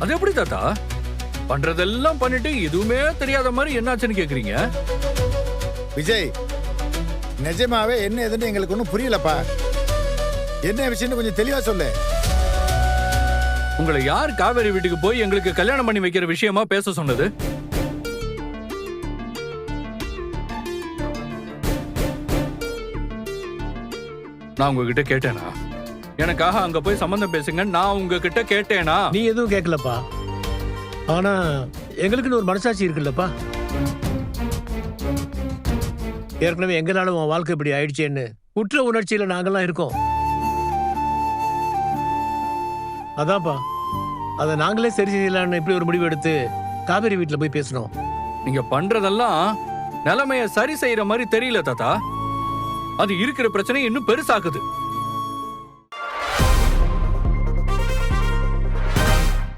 அது எப்படி தாத்தா? பண்றதெல்லாம் பண்ணிட்டு எதுவுமே தெரியாத மாதிரி என்னாச்சுன்னு கேக்குறீங்க? விஜய், நிஜமாவே என்ன எதுன்னு எங்களுக்கு ஒன்றும் புரியலப்பா. என்ன விஷயம்னு கொஞ்சம் தெளிவா சொல்லு. உங்களை யார் காவேரி வீட்டுக்கு போய் எங்களுக்கு கல்யாணம் பண்ணி வைக்கிற விஷயமா பேச சொன்னது? நான் உங்ககிட்ட கேட்டேனா? எனக்காக அங்க போய் சம்பந்தம் பேசுங்க நான் உங்ககிட்ட கேட்டேனா? நீ எதுவும் கேட்கலப்பா. ஆனா எங்களுக்குன்னு ஒரு மனசாட்சி இருக்குல்லப்பா. ஏற்கனவே எங்களால உன் வாழ்க்கை இப்படி ஆயிடுச்சேன்னு குற்ற உணர்ச்சியில நாங்கெல்லாம் இருக்கோம். அதான்ப்பா, அதை நாங்களே சரி செய்யலான்னு இப்படி ஒரு முடிவு எடுத்து காவேரி வீட்டுல போய் பேசணும். நீங்க பண்றதெல்லாம் நிலைமைய சரி செய்யற மாதிரி தெரியல தாத்தா. அது இருக்கிற பிரச்சனை இன்னும் பெருசாக்குது.